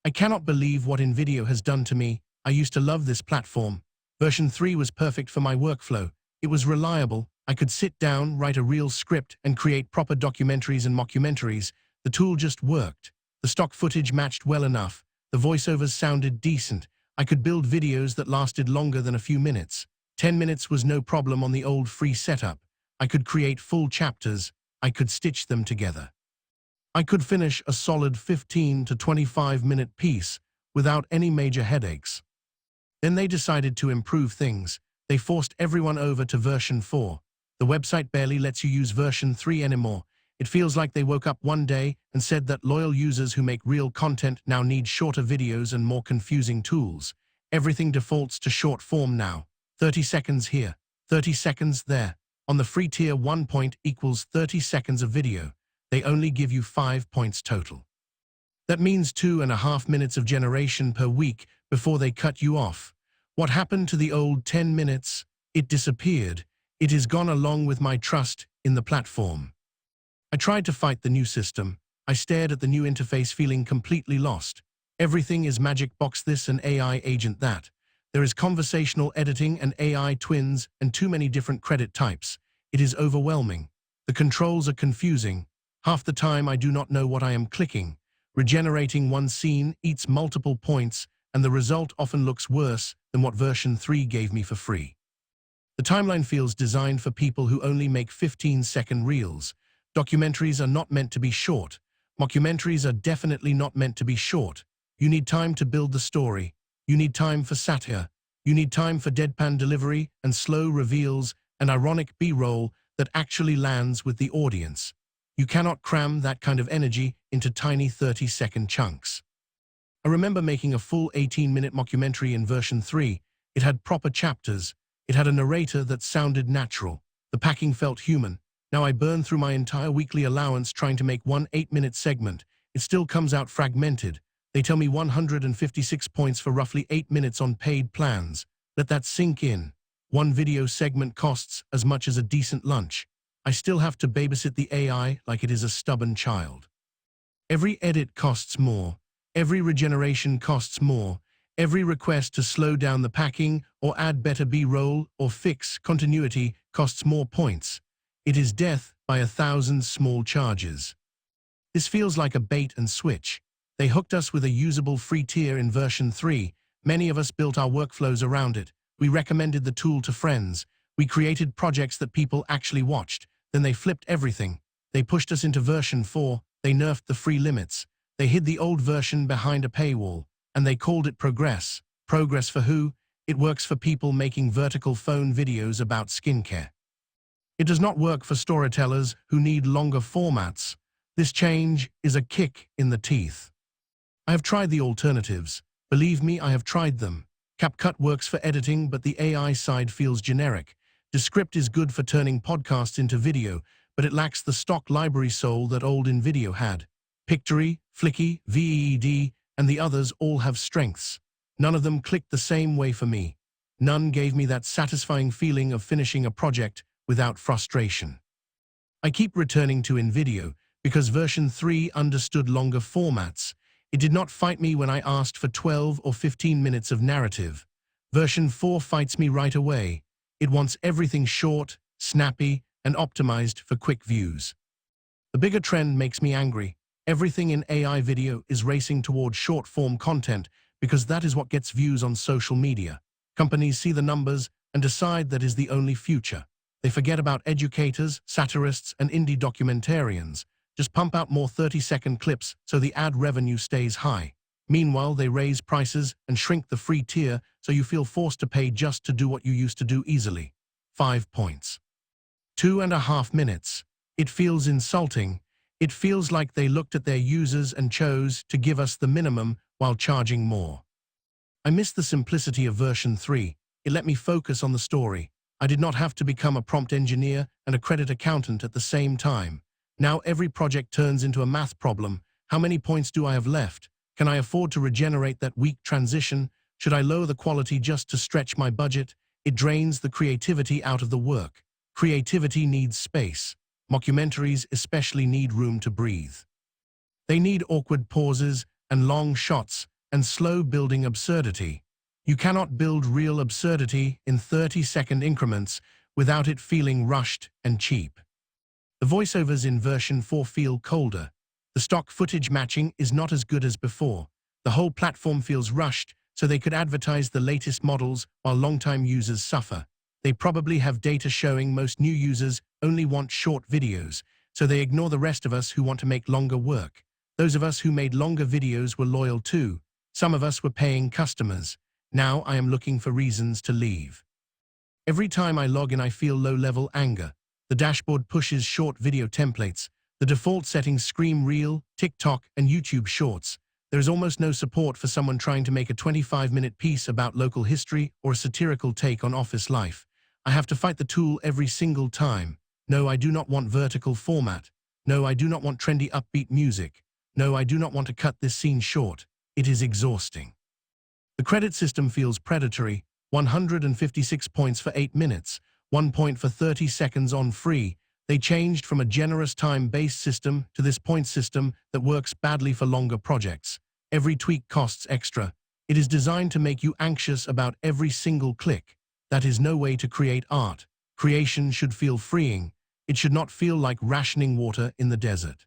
I cannot believe what InVideo has done to me. I used to love this platform. Version 3 was perfect for my workflow. It was reliable. I could sit down, write a real script, and create proper documentaries and mockumentaries. The tool just worked. The stock footage matched well enough. The voiceovers sounded decent. I could build videos that lasted longer than a few minutes. 10 minutes was no problem on the old free setup. I could create full chapters. I could stitch them together. I could finish a solid 15 to 25-minute piece without any major headaches. Then they decided to improve things. They forced everyone over to version 4. The website barely lets you use version 3 anymore. It feels like they woke up one day and said that loyal users who make real content now need shorter videos and more confusing tools. Everything defaults to short form now. 30 seconds here, 30 seconds there. On the free tier, 1 point equals 30 seconds of video. They only give you 5 points total. That means 2.5 minutes of generation per week before they cut you off. What happened to the old 10 minutes? It disappeared. It is gone along with my trust in the platform. I tried to fight the new system. I stared at the new interface feeling completely lost. Everything is magic box this and AI agent that. There is conversational editing and AI twins and too many different credit types. It is overwhelming. The controls are confusing. Half the time I do not know what I am clicking. Regenerating one scene eats multiple points, and the result often looks worse than what version 3 gave me for free. The timeline feels designed for people who only make 15-second reels. Documentaries are not meant to be short. Mockumentaries are definitely not meant to be short. You need time to build the story. You need time for satire. You need time for deadpan delivery and slow reveals and ironic B-roll that actually lands with the audience. You cannot cram that kind of energy into tiny 30-second chunks. I remember making a full 18-minute mockumentary in version 3. It had proper chapters. It had a narrator that sounded natural. The packing felt human. Now I burn through my entire weekly allowance trying to make one 8-minute segment. It still comes out fragmented. They tell me 156 points for roughly 8 minutes on paid plans. Let that sink in. One video segment costs as much as a decent lunch. I still have to babysit the AI like it is a stubborn child. Every edit costs more. Every regeneration costs more. Every request to slow down the packing or add better B-roll or fix continuity costs more points. It is death by 1,000 small charges. This feels like a bait and switch. They hooked us with a usable free tier in version 3. Many of us built our workflows around it. We recommended the tool to friends. We created projects that people actually watched. Then they flipped everything. They pushed us into version 4. They nerfed the free limits. They hid the old version behind a paywall. And they called it progress. Progress for who? It works for people making vertical phone videos about skincare. It does not work for storytellers who need longer formats. This change is a kick in the teeth. I have tried the alternatives. Believe me, I have tried them. CapCut works for editing, but the AI side feels generic. Descript is good for turning podcasts into video, but it lacks the stock library soul that old InVideo had. Pictory, Flicky, VEED, and the others all have strengths. None of them clicked the same way for me. None gave me that satisfying feeling of finishing a project without frustration. I keep returning to InVideo because version 3 understood longer formats. It did not fight me when I asked for 12 or 15 minutes of narrative. Version 4 fights me right away. It wants everything short, snappy, and optimized for quick views. The bigger trend makes me angry. Everything in AI video is racing toward short-form content because that is what gets views on social media. Companies see the numbers and decide that is the only future. They forget about educators, satirists, and indie documentarians. Just pump out more 30-second clips so the ad revenue stays high. Meanwhile, they raise prices and shrink the free tier so you feel forced to pay just to do what you used to do easily. 5 points. 2.5 minutes. It feels insulting. It feels like they looked at their users and chose to give us the minimum while charging more. I miss the simplicity of version 3. It let me focus on the story. I did not have to become a prompt engineer and a credit accountant at the same time. Now every project turns into a math problem. How many points do I have left? Can I afford to regenerate that weak transition? Should I lower the quality just to stretch my budget? It drains the creativity out of the work. Creativity needs space. Mockumentaries especially need room to breathe. They need awkward pauses and long shots and slow building absurdity. You cannot build real absurdity in 30-second increments without it feeling rushed and cheap. The voiceovers in version 4 feel colder. The stock footage matching is not as good as before. The whole platform feels rushed, so they could advertise the latest models while long-time users suffer. They probably have data showing most new users only want short videos, so they ignore the rest of us who want to make longer work. Those of us who made longer videos were loyal too. Some of us were paying customers. Now I am looking for reasons to leave. Every time I log in, I feel low-level anger. The dashboard pushes short video templates. The default settings scream Reel, TikTok, and YouTube Shorts. There is almost no support for someone trying to make a 25-minute piece about local history or a satirical take on office life. I have to fight the tool every single time. No, I do not want vertical format. No, I do not want trendy upbeat music. No, I do not want to cut this scene short. It is exhausting. The credit system feels predatory. 156 points for 8 minutes, 1 point for 30 seconds on free. They changed from a generous time-based system to this point system that works badly for longer projects. Every tweak costs extra. It is designed to make you anxious about every single click. That is no way to create art. Creation should feel freeing. It should not feel like rationing water in the desert.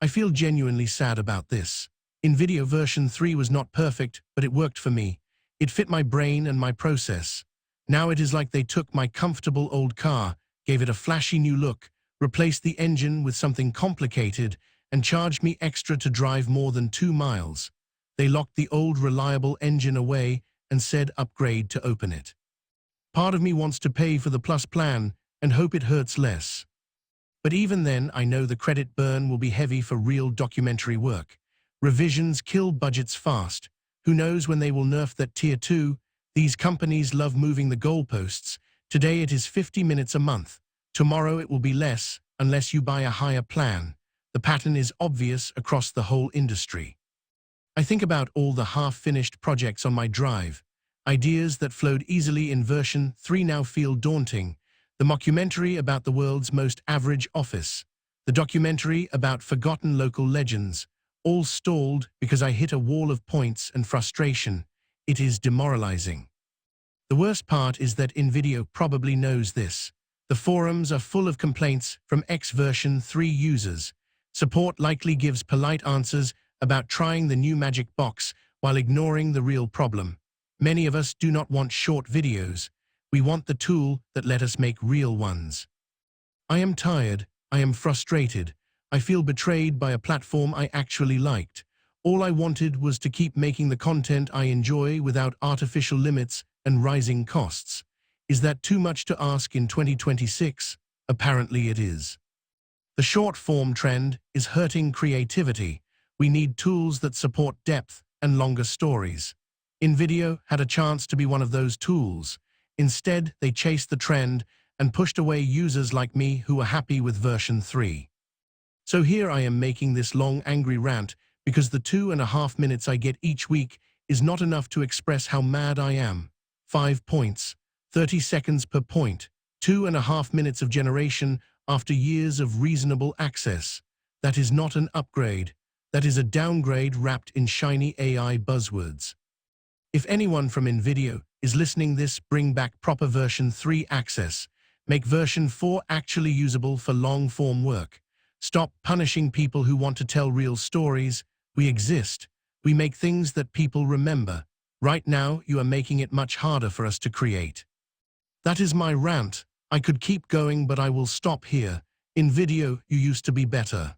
I feel genuinely sad about this. InVideo version 3 was not perfect, but it worked for me. It fit my brain and my process. Now it is like they took my comfortable old car, gave it a flashy new look, replaced the engine with something complicated, and charged me extra to drive more than 2 miles. They locked the old reliable engine away and said upgrade to open it. Part of me wants to pay for the Plus plan and hope it hurts less. But even then, I know the credit burn will be heavy for real documentary work. Revisions kill budgets fast. Who knows when they will nerf that Tier 2? These companies love moving the goalposts. Today it is 50 minutes a month. Tomorrow it will be less, unless you buy a higher plan. The pattern is obvious across the whole industry. I think about all the half-finished projects on my drive. Ideas that flowed easily in version 3 now feel daunting. The mockumentary about the world's most average office. The documentary about forgotten local legends. All stalled because I hit a wall of points and frustration. It is demoralizing. The worst part is that InVideo probably knows this. The forums are full of complaints from version 3 users. Support likely gives polite answers about trying the new magic box while ignoring the real problem. Many of us do not want short videos. We want the tool that let us make real ones. I am tired. I am frustrated. I feel betrayed by a platform I actually liked. All I wanted was to keep making the content I enjoy without artificial limits and rising costs. Is that too much to ask in 2026? Apparently it is. The short-form trend is hurting creativity. We need tools that support depth and longer stories. InVideo had a chance to be one of those tools. Instead, they chased the trend and pushed away users like me who were happy with version 3. So here I am making this long, angry rant because the 2.5 minutes I get each week is not enough to express how mad I am. 5 points, 30 seconds per point, 2.5 minutes of generation after years of reasonable access. That is not an upgrade. That is a downgrade wrapped in shiny AI buzzwords. If anyone from InVideo is listening this, bring back proper version 3 access. Make version 4 actually usable for long-form work. Stop punishing people who want to tell real stories. We exist. We make things that people remember. Right now, you are making it much harder for us to create. That is my rant. I could keep going, but I will stop here. InVideo, you used to be better.